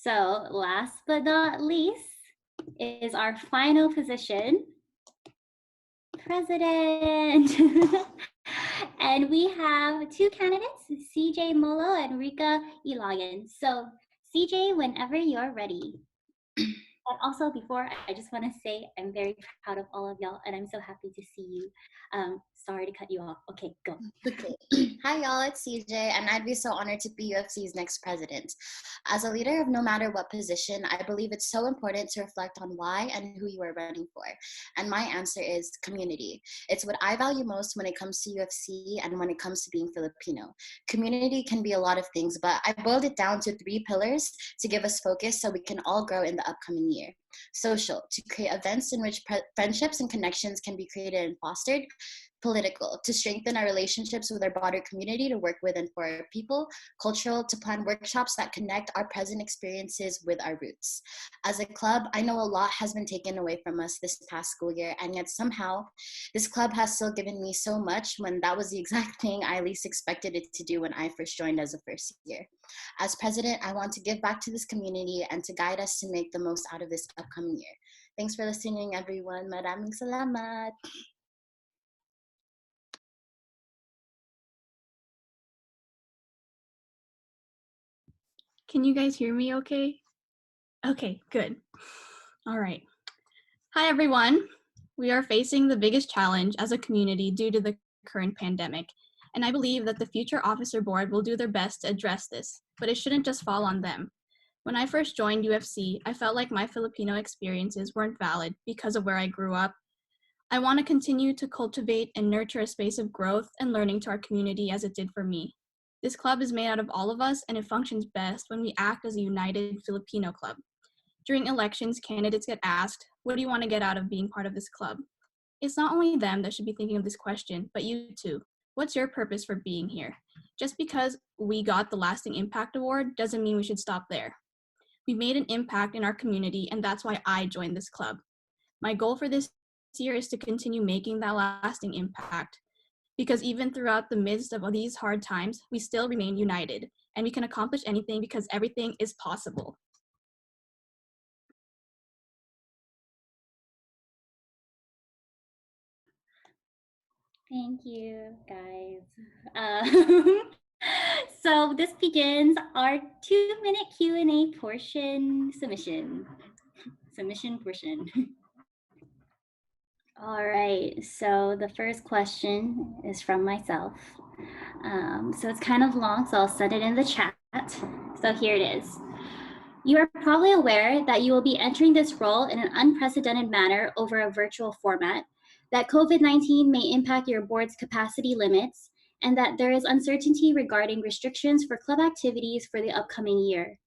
So last but not least is our final position, president. And we have two candidates, CJ Molo and Rika Ilagan. So CJ, whenever you're ready. And also before, I just want to say I'm very proud of all of y'all and I'm so happy to see you. Sorry to cut you off. Okay, go. Okay. Hi, y'all. It's CJ, and I'd be so honored to be UFC's next president. As a leader of no matter what position, I believe it's so important to reflect on why and who you are running for. And my answer is community. It's what I value most when it comes to UFC and when it comes to being Filipino. Community can be a lot of things, but I boiled it down to 3 pillars to give us focus so we can all grow in the upcoming year. Social, to create events in which friendships and connections can be created and fostered. Political, to strengthen our relationships with our broader community, to work with and for our people. Cultural, to plan workshops that connect our present experiences with our roots. As a club, I know a lot has been taken away from us this past school year, and yet somehow this club has still given me so much when that was the exact thing I least expected it to do when I first joined as a first year. As president, I want to give back to this community and to guide us to make the most out of this upcoming year. Thanks for listening, everyone. Maraming salamat. Can you guys hear me okay? Okay, good. All right. Hi, everyone. We are facing the biggest challenge as a community due to the current pandemic, and I believe that the future officer board will do their best to address this, but it shouldn't just fall on them. When I first joined UFC, I felt like my Filipino experiences weren't valid because of where I grew up. I want to continue to cultivate and nurture a space of growth and learning to our community as it did for me. This club is made out of all of us, and it functions best when we act as a united Filipino club. During elections, candidates get asked, what do you want to get out of being part of this club? It's not only them that should be thinking of this question, but you too. What's your purpose for being here? Just because we got the Lasting Impact Award doesn't mean we should stop there. We made an impact in our community, and that's why I joined this club. My goal for this year is to continue making that lasting impact, because even throughout the midst of these hard times, we still remain united, and we can accomplish anything because everything is possible. Thank you, guys. So this begins our 2-minute Q&A portion submission portion. All right, so the first question is from myself. So it's kind of long, so I'll send it in the chat. So here it is. You are probably aware that you will be entering this role in an unprecedented manner over a virtual format, that COVID-19 may impact your board's capacity limits, and that there is uncertainty regarding restrictions for club activities for the upcoming year.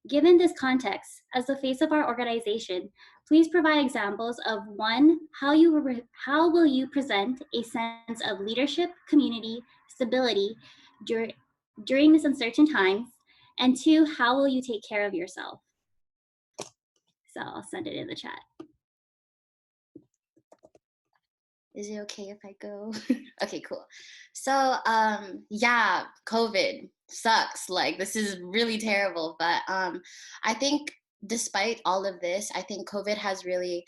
Given this context, as the face of our organization, please provide examples of 1, how will you present a sense of leadership, community, stability during this uncertain times, and 2, how will you take care of yourself? So I'll send it in the chat. Is it okay if I go? Okay, cool. So, yeah, COVID sucks. Like, this is really terrible. But I think despite all of this, I think COVID has really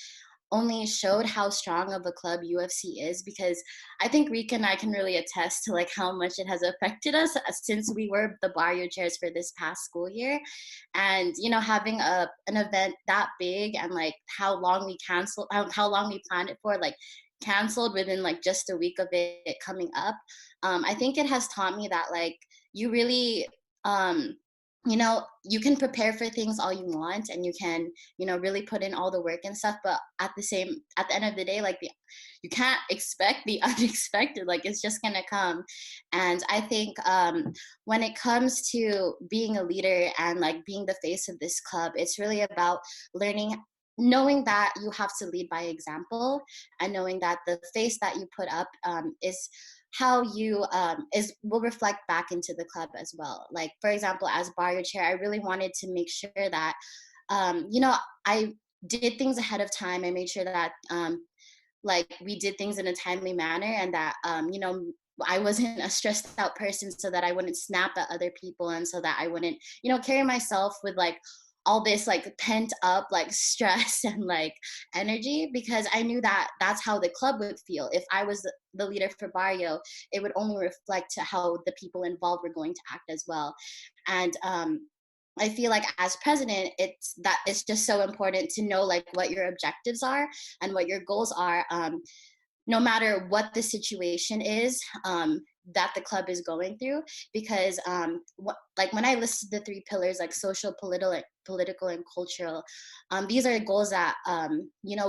only showed how strong of a club UFC is, because I think Rika and I can really attest to like how much it has affected us since we were the barrier chairs for this past school year. And you know, having an event that big and like how long we planned it for, like canceled within like just a week of it coming up. I think it has taught me that like you really you know, you can prepare for things all you want and you can, you know, really put in all the work and stuff, but at the end of the day, like you can't expect the unexpected. Like it's just gonna come. And I think when it comes to being a leader and like being the face of this club, it's really about knowing that you have to lead by example, and knowing that the face that you put up is how you will reflect back into the club as well. Like for example, as barrier chair, I really wanted to make sure that you know, I did things ahead of time. I made sure that like we did things in a timely manner, and that you know, I wasn't a stressed out person, so that I wouldn't snap at other people, and so that I wouldn't, you know, carry myself with like all this like pent up like stress and like energy, because I knew that that's how the club would feel. If I was the leader for barrio, it would only reflect to how the people involved were going to act as well. And I feel like as president, it's just so important to know like what your objectives are and what your goals are, no matter what the situation is, that the club is going through. Because like when I listed the three pillars, like social, political and cultural, these are goals that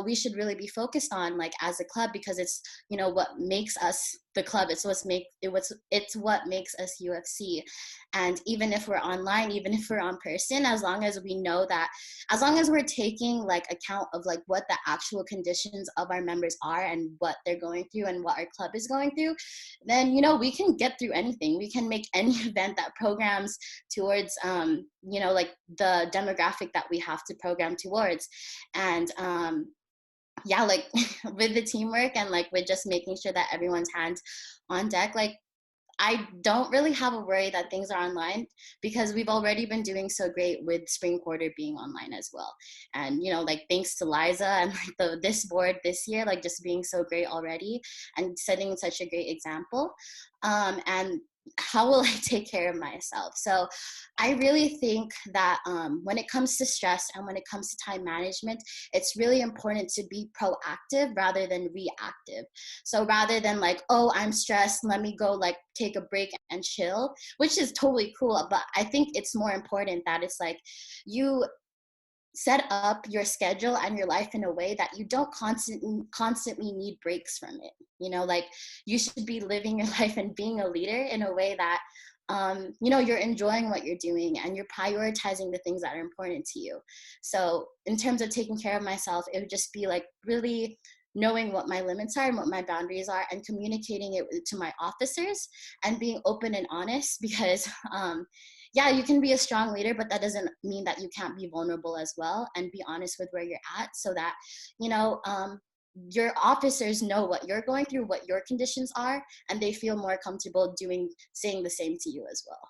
we should really be focused on, like as a club, because it's what makes us the club. It's what makes us UFC. And even if we're online, even if we're on person, as long as we know that, as long as we're taking like account of like what the actual conditions of our members are and what they're going through and what our club is going through, then we can get through anything. We can make any event that programs towards like the demographic that we have to program towards. And yeah, like with the teamwork and like with just making sure that everyone's hands on deck, like I don't really have a worry that things are online, because we've already been doing so great with spring quarter being online as well. And like thanks to Liza and like this board this year, like just being so great already and setting such a great example. And how will I take care of myself? So I really think that when it comes to stress and when it comes to time management, it's really important to be proactive rather than reactive. So rather than like, oh, I'm stressed, let me go like take a break and chill, which is totally cool. But I think it's more important that it's like you set up your schedule and your life in a way that you don't constantly need breaks from it. Like you should be living your life and being a leader in a way that you're enjoying what you're doing and you're prioritizing the things that are important to you. So in terms of taking care of myself, it would just be like really knowing what my limits are and what my boundaries are, and communicating it to my officers and being open and honest. Because yeah, you can be a strong leader, but that doesn't mean that you can't be vulnerable as well and be honest with where you're at, so that your officers know what you're going through, what your conditions are, and they feel more comfortable saying the same to you as well.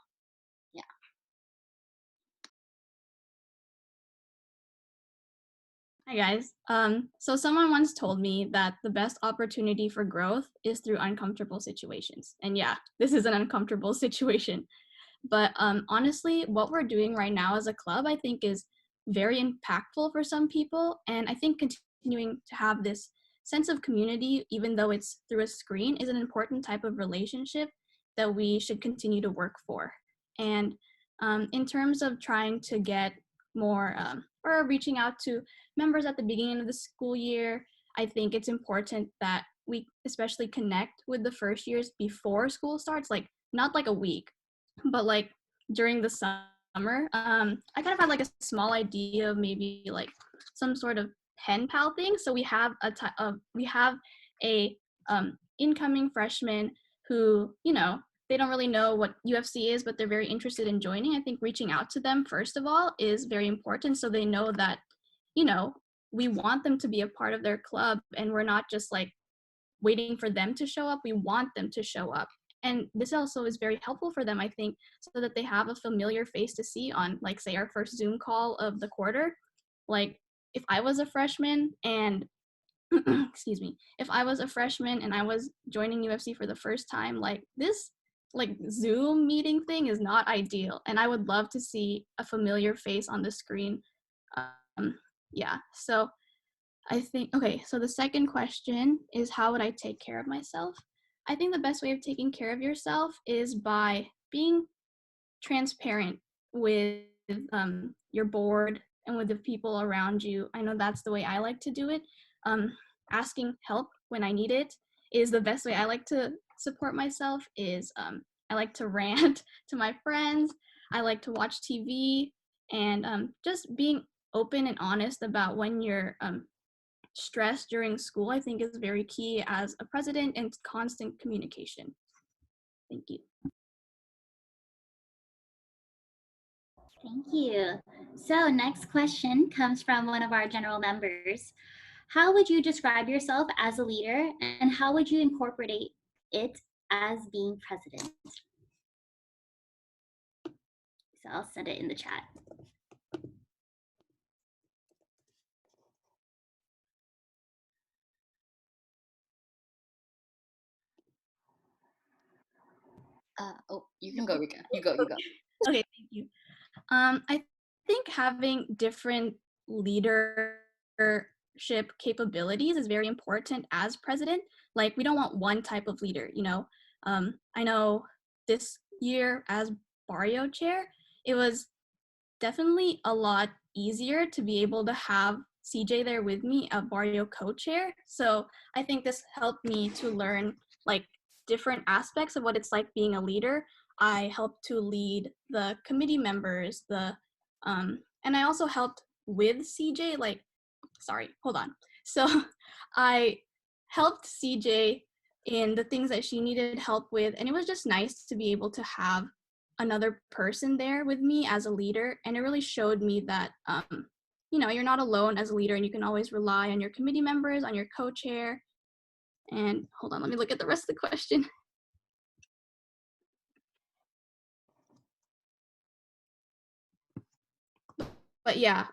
Yeah. Hi guys. So someone once told me that the best opportunity for growth is through uncomfortable situations. And yeah, this is an uncomfortable situation. But honestly, what we're doing right now as a club, I think, is very impactful for some people. And I think continuing to have this sense of community, even though it's through a screen, is an important type of relationship that we should continue to work for. And in terms of trying to get more or reaching out to members at the beginning of the school year, I think it's important that we especially connect with the first years before school starts, like not like a week, but like during the summer. I kind of had like a small idea of maybe like some sort of pen pal thing. So we have a incoming freshman who, they don't really know what UFC is, but they're very interested in joining. I think reaching out to them first of all is very important, so they know that, we want them to be a part of their club, and we're not just like waiting for them to show up. We want them to show up. And this also is very helpful for them, I think, so that they have a familiar face to see on, like, say, our first Zoom call of the quarter. Like, if I was a freshman and excuse me, if I was a freshman and I was joining UFC for the first time, like this like Zoom meeting thing is not ideal. And I would love to see a familiar face on the screen. Yeah, so I think, okay, so the second question is, how would I take care of myself? I think the best way of taking care of yourself is by being transparent with your board and with the people around you. I know that's the way I like to do it. Asking help when I need it is the best way I like to support myself. Is I like to rant to my friends. I like to watch TV, and just being open and honest about when you're stress during school, I think, is very key as a president, and constant communication. Thank you. Thank you. So next question comes from one of our general members. How would you describe yourself as a leader, and how would you incorporate it as being president? So I'll send it in the chat. Oh, you can go, Rika. You go. Okay, thank you. I think having different leadership capabilities is very important as president. Like, we don't want one type of leader, you know. I know this year as Barrio chair, it was definitely a lot easier to be able to have CJ there with me, a Barrio co-chair. So I think this helped me to learn like different aspects of what it's like being a leader. I helped to lead the committee members, and I also helped with CJ. Like, sorry, hold on. So I helped CJ in the things that she needed help with, and it was just nice to be able to have another person there with me as a leader. And it really showed me that you know, you're not alone as a leader, and you can always rely on your committee members, on your co-chair. And hold on, let me look at the rest of the question. But yeah,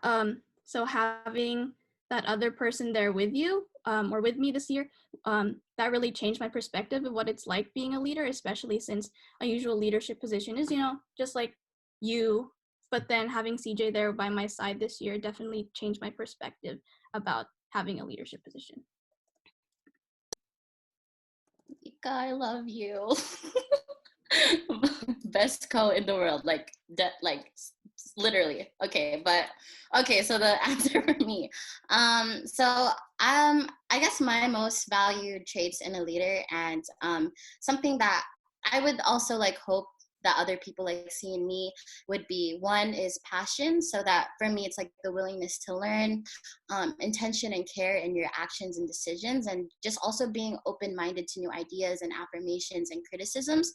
so having that other person there with you, or with me this year, that really changed my perspective of what it's like being a leader, especially since a usual leadership position is, you know, just like you. But then having CJ there by my side this year definitely changed my perspective about having a leadership position. Rika, I love you. Best co in the world, like literally. Okay, but okay, so the answer for me, I guess my most valued traits in a leader, and something that I would also like hope that other people like see in me would be, one is passion. So that for me it's like the willingness to learn, intention and care in your actions and decisions, and just also being open-minded to new ideas and affirmations and criticisms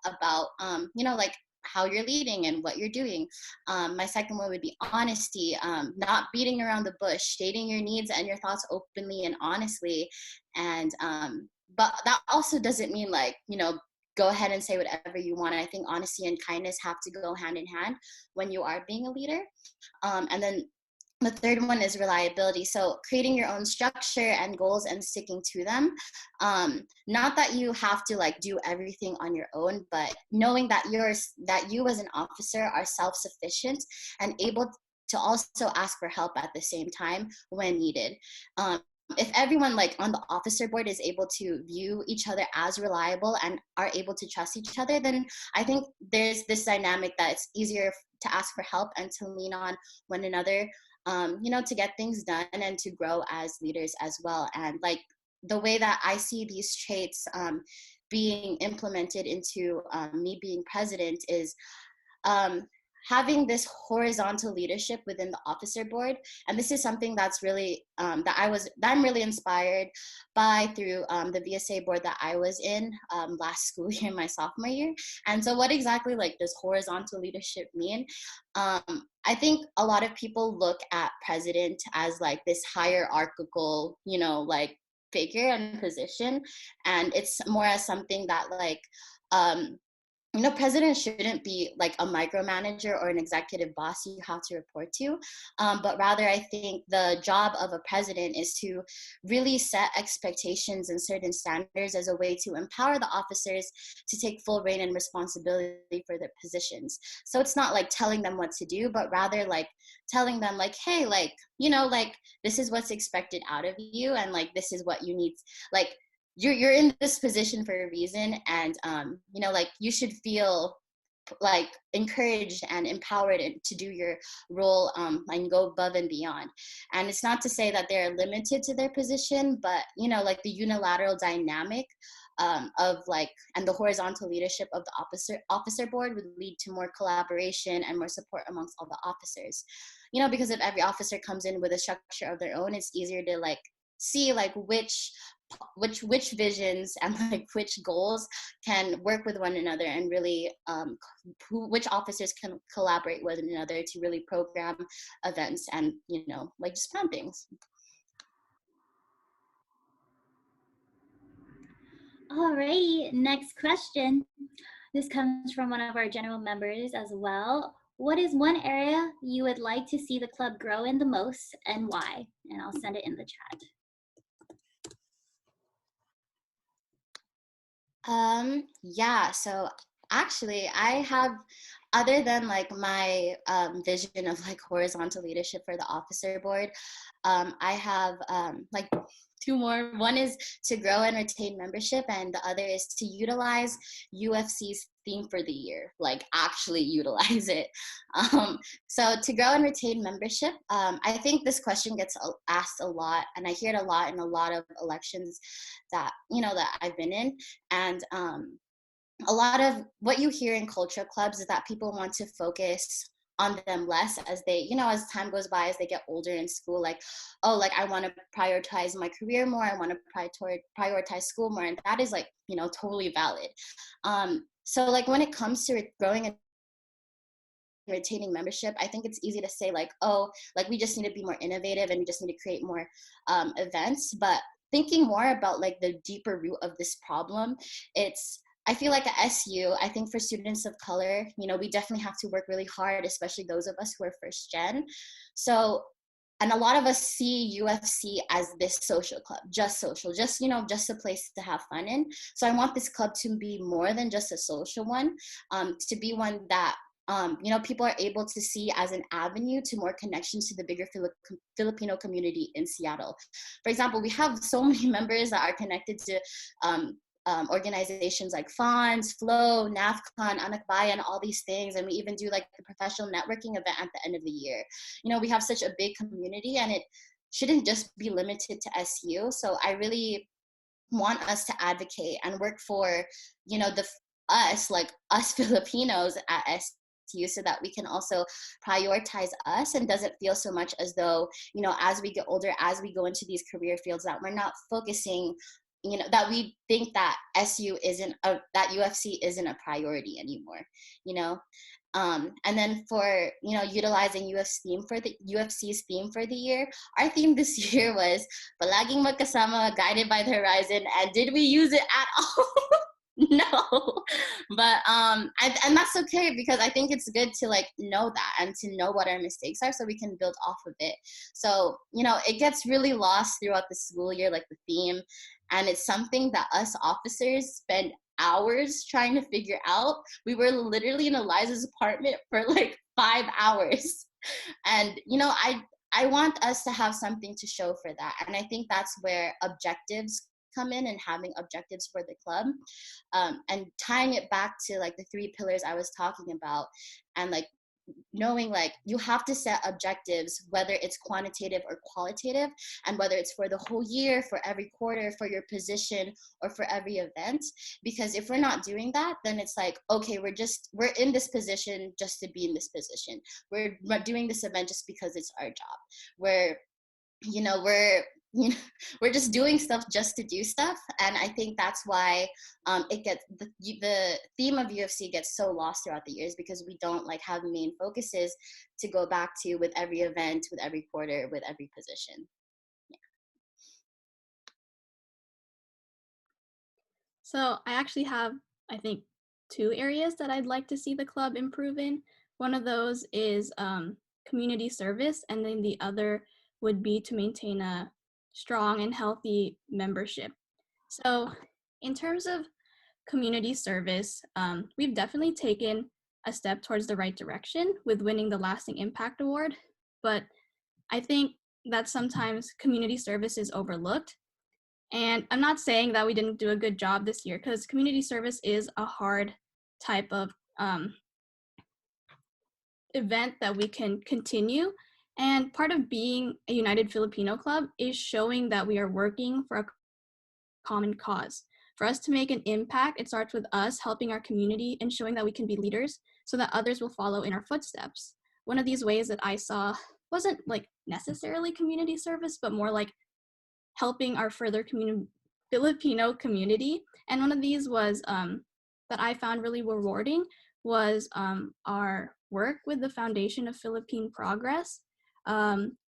about you know, like how you're leading and what you're doing. My second one would be honesty, not beating around the bush, stating your needs and your thoughts openly and honestly. And but that also doesn't mean like, you know, go ahead and say whatever you want. I think honesty and kindness have to go hand in hand when you are being a leader. And then the third one is reliability. So creating your own structure and goals and sticking to them. Not that you have to like do everything on your own, but knowing that you as an officer are self-sufficient and able to also ask for help at the same time when needed. If everyone like on the officer board is able to view each other as reliable and are able to trust each other, then I think there's this dynamic that it's easier to ask for help and to lean on one another, you know, to get things done and to grow as leaders as well. And like the way that I see these traits being implemented into me being president is um, having this horizontal leadership within the officer board. And this is something that's really that I'm really inspired by through the VSA board that I was in last school year, my sophomore year. And so what exactly like does horizontal leadership mean? I think a lot of people look at president as like this hierarchical, you know, like figure and position. And it's more as something that like, you know, president shouldn't be like a micromanager or an executive boss you have to report to, but rather I think the job of a president is to really set expectations and certain standards as a way to empower the officers to take full reign and responsibility for their positions. So it's not like telling them what to do, but rather like telling them like, hey, like, you know, like this is what's expected out of you, and like this is what you need, like you're in this position for a reason, and you know, like you should feel like encouraged and empowered to do your role, and go above and beyond. And it's not to say that they're limited to their position, but you know, like the unilateral dynamic of like, and the horizontal leadership of the officer board would lead to more collaboration and more support amongst all the officers. You know, because if every officer comes in with a structure of their own, it's easier to like see like which visions and like which goals can work with one another, and really which officers can collaborate with one another to really program events and, you know, like just plan things. All right, next question. This comes from one of our general members as well. What is one area you would like to see the club grow in the most, and why? And I'll send it in the chat. Yeah, so Actually, I have, other than like my vision of like horizontal leadership for the officer board, I have like two more. One is to grow and retain membership, and the other is to utilize UFC's theme for the year, like actually utilize it. So to grow and retain membership, I think this question gets asked a lot, and I hear it a lot in a lot of elections that, you know, that I've been in. And a lot of what you hear in culture clubs is that people want to focus on them less as they, you know, as time goes by, as they get older in school, like, oh, like I want to prioritize my career more, I want to prioritize school more, and that is like, you know, totally valid. So like when it comes to growing and retaining membership, I think it's easy to say like, oh, like we just need to be more innovative and we just need to create more events. But thinking more about like the deeper root of this problem, it's, I feel like at SU, I think for students of color, you know, we definitely have to work really hard, especially those of us who are first gen. So, and a lot of us see UFC as this social club, just social, just, you know, just a place to have fun in. So I want this club to be more than just a social one, to be one that you know, people are able to see as an avenue to more connections to the bigger Filipino community in Seattle. For example, we have so many members that are connected to organizations like FONS, Flow, NAFCON, Anakbayan, all these things. And we even do like the professional networking event at the end of the year. You know, we have such a big community, and it shouldn't just be limited to SU. So I really want us to advocate and work for, you know, the us, like us Filipinos at SU, so that we can also prioritize us and doesn't feel so much as though, you know, as we get older, as we go into these career fields, that we're not focusing, you know, that we think that SU isn't a, that UFC isn't a priority anymore, you know. And then for, you know, utilizing UFC's theme for the year, our theme this year was Palaging Magkasama, Guided by the Horizon. And did we use it at all? No, but and that's okay, because I think it's good to like know that and to know what our mistakes are so we can build off of it. So, you know, it gets really lost throughout the school year, like the theme, and it's something that us officers spend hours trying to figure out. We were literally in Eliza's apartment for like 5 hours. And, you know, I want us to have something to show for that. And I think that's where objectives come in, and having objectives for the club, and tying it back to like the 3 pillars I was talking about, and like knowing like you have to set objectives, whether it's quantitative or qualitative, and whether it's for the whole year, for every quarter, for your position, or for every event. Because if we're not doing that, then it's like, okay, we're in this position just to be in this position, we're doing this event just because it's our job, we're, you know, you know, we're just doing stuff just to do stuff. And I think that's why it gets the theme of UFC gets so lost throughout the years, because we don't like have main focuses to go back to with every event, with every quarter, with every position. So I actually have, I think, 2 areas that I'd like to see the club improve in. One of those is community service, and then the other would be to maintain a strong and healthy membership. So in terms of community service, we've definitely taken a step towards the right direction with winning the Lasting Impact Award, but I think that sometimes community service is overlooked. And I'm not saying that we didn't do a good job this year, because community service is a hard type of event that we can continue. And part of being a United Filipino Club is showing that we are working for a common cause. For us to make an impact, it starts with us helping our community and showing that we can be leaders so that others will follow in our footsteps. One of these ways that I saw wasn't like necessarily community service, but more like helping our further Filipino community. And one of these was that I found really rewarding was our work with the Foundation of Philippine Progress.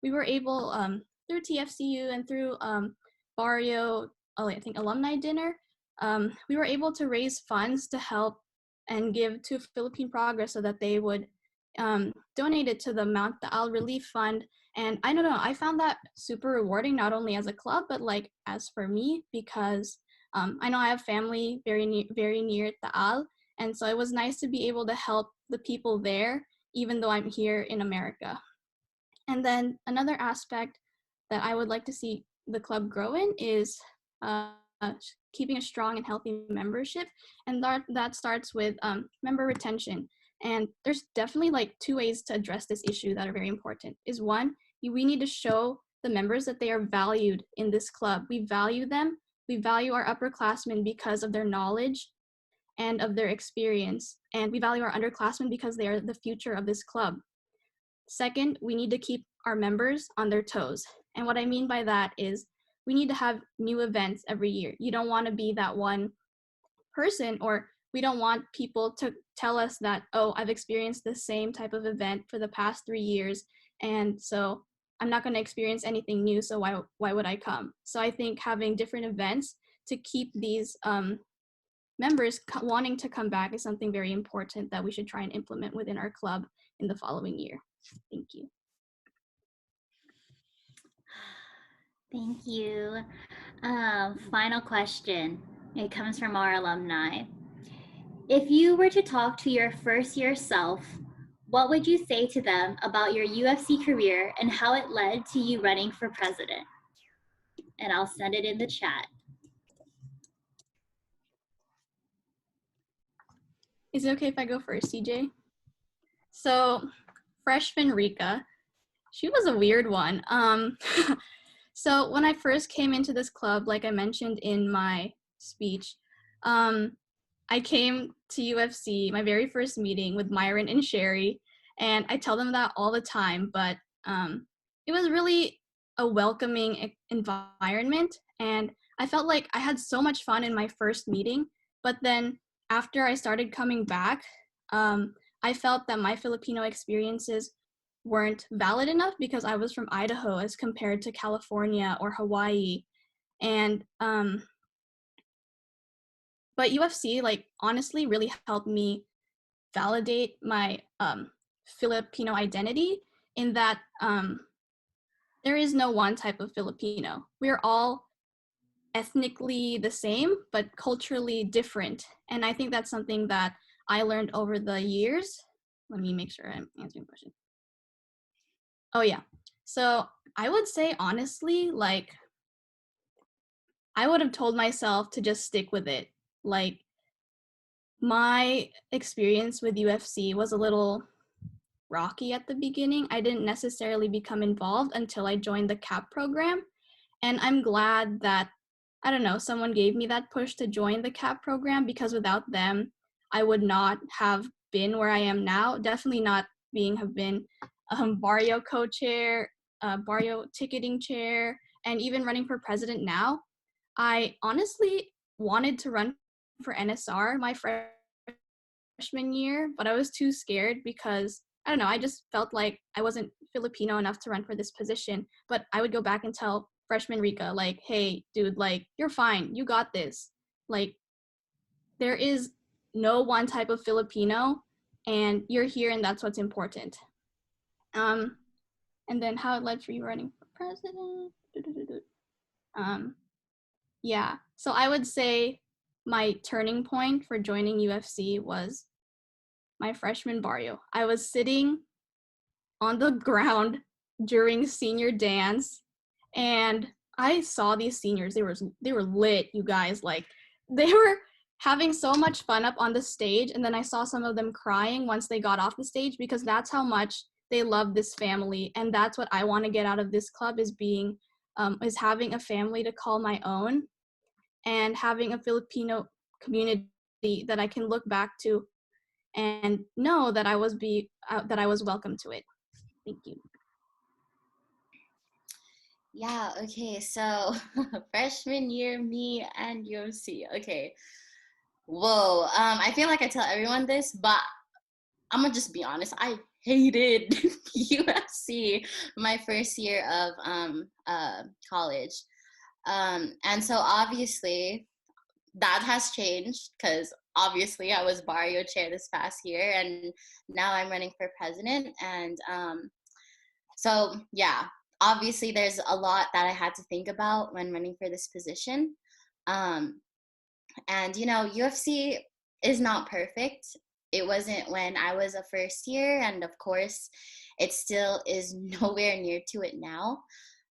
We were able, through TFCU and through Barrio, I think alumni dinner, we were able to raise funds to help and give to Philippine Progress so that they would donate it to the Mount Taal Relief Fund. And I don't know, I found that super rewarding, not only as a club, but like as for me, because I know I have family very near Taal, And so it was nice to be able to help the people there, even though I'm here in America. And then another aspect that I would like to see the club grow in is uh, keeping a strong and healthy membership. And that starts with member retention. And there's definitely like two ways to address this issue that are very important. Is one, we need to show the members that they are valued in this club. We value them. We value our upperclassmen because of their knowledge and of their experience. And we value our underclassmen because they are the future of this club. Second, we need to keep our members on their toes. And what I mean by that is we need to have new events every year. You don't want to be that one person, or we don't want people to tell us that, oh, I've experienced the same type of event for the past 3 years, and so I'm not going to experience anything new, so why would I come? So I think having different events to keep these members wanting to come back is something very important that we should try and implement within our club in the following year. Thank you. Thank you. Final question. It comes from our alumni. If you were to talk to your first year self, what would you say to them about your UFC career and how it led to you running for president? And I'll send it in the chat. Is it okay if I go first, CJ? So, freshman Rika, she was a weird one. So when I first came into this club, like I mentioned in my speech, I came to UFC, my very first meeting with Myron and Sherry, and I tell them that all the time, but it was really a welcoming environment, and I felt like I had so much fun in my first meeting, but then after I started coming back, I felt that my Filipino experiences weren't valid enough because I was from Idaho as compared to California or Hawaii. And but UFC like honestly really helped me validate my Filipino identity in that there is no one type of Filipino. We're all ethnically the same but culturally different. And I think that's something that I learned over the years. Let me make sure I'm answering the question. Oh yeah. So I would say honestly, like I would have told myself to just stick with it. Like my experience with UFC was a little rocky at the beginning. I didn't necessarily become involved until I joined the CAP program. And I'm glad that, I don't know, someone gave me that push to join the CAP program because without them, I would not have been where I am now. Definitely not have been Barrio co-chair, Barrio ticketing chair, and even running for president now. I honestly wanted to run for NSR my freshman year, but I was too scared because I don't know, I just felt like I wasn't Filipino enough to run for this position. But I would go back and tell freshman Rika, like, hey, dude, like, you're fine. You got this. Like, there is no one type of Filipino, and you're here, and that's what's important. And then how it led for you running for president. Yeah. So I would say my turning point for joining UFC was my freshman barrio. I was sitting on the ground during senior dance, and I saw these seniors. They were lit, you guys. Like they were having so much fun up on the stage, and then I saw some of them crying once they got off the stage because that's how much they love this family, and that's what I want to get out of this club is having a family to call my own and having a Filipino community that I can look back to and know that I was welcome to it. Thank you. Yeah, okay, so freshman year, me and UFC. Okay. Whoa. I feel like I tell everyone this, but I'm gonna just be honest. I hated UFC my first year of college. And so obviously that has changed because obviously I was Barrio chair this past year and now I'm running for president. And so, yeah, obviously there's a lot that I had to think about when running for this position. And, you know, UFC, is not perfect. It wasn't when I was a first year, and of course, it still is nowhere near to it now.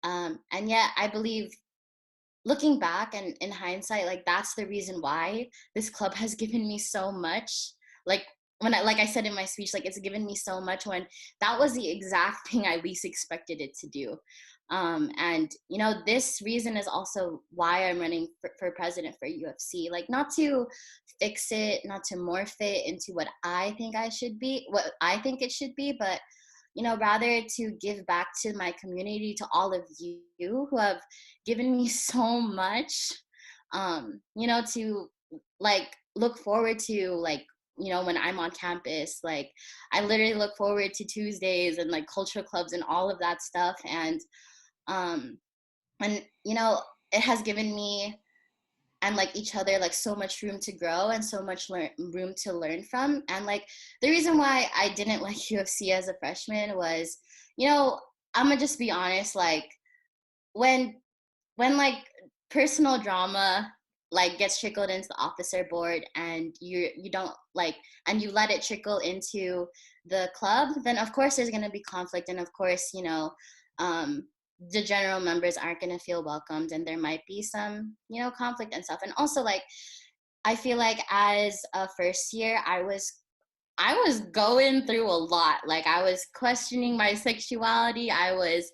And yet, I believe looking back and in hindsight, like that's the reason why this club has given me so much. Like when like I said in my speech, like it's given me so much when that was the exact thing I least expected it to do. And this reason is also why I'm running for president for UFC. Like not to fix it, not to morph it into what I think what I think it should be, but rather to give back to my community, to all of you who have given me so much, to like look forward to, like, when I'm on campus, like I literally look forward to Tuesdays and like cultural clubs and all of that stuff. Um, and, it has given me and like each other like so much room to grow and so much room to learn from. And like the reason why I didn't like UFC as a freshman was, I'm gonna just be honest, like when like personal drama like gets trickled into the officer board and you don't like, and you let it trickle into the club, then of course there's going to be conflict, and of course um the general members aren't going to feel welcomed, and there might be some conflict and stuff. And also, like, I feel like as a first year, I was going through a lot. Like I was questioning my sexuality. I was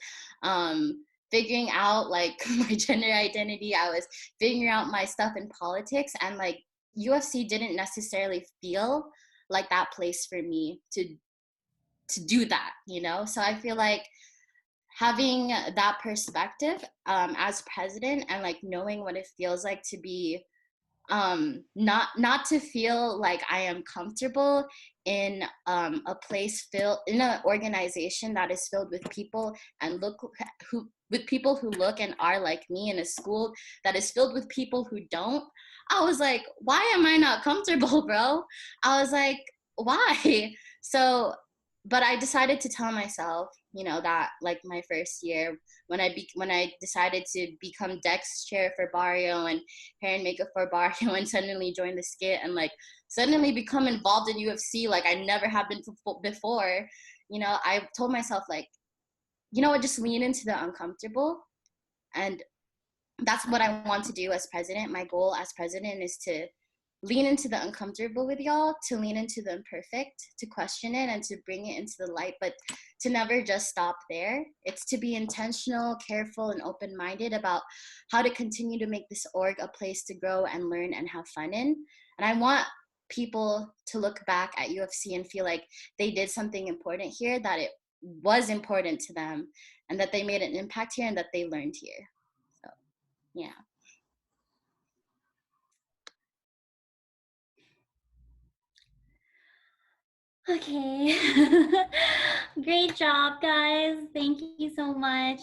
figuring out like my gender identity. I was figuring out my stuff in politics, and like UFC didn't necessarily feel like that place for me to do that, So I feel like having that perspective as president, and like knowing what it feels like to be not to feel like I am comfortable in a place filled in an organization that is filled with people and with people who look and are like me, in a school that is filled with people who don't. I was like, why am I not comfortable, bro? I was like, why? So, but I decided to tell myself, that like my first year, when I decided to become Dex chair for Barrio and hair and makeup for Barrio, and suddenly join the skit and like suddenly become involved in UFC like I never have been before, I told myself, like, what, just lean into the uncomfortable. And that's what I want to do as president. My goal as president is to lean into the uncomfortable with y'all, to lean into the imperfect, to question it and to bring it into the light, but to never just stop there. It's to be intentional, careful, and open-minded about how to continue to make this org a place to grow and learn and have fun in. And I want people to look back at UFC and feel like they did something important here, that it was important to them, and that they made an impact here, and that they learned here. So, yeah. Okay. Great job, guys. Thank you so much.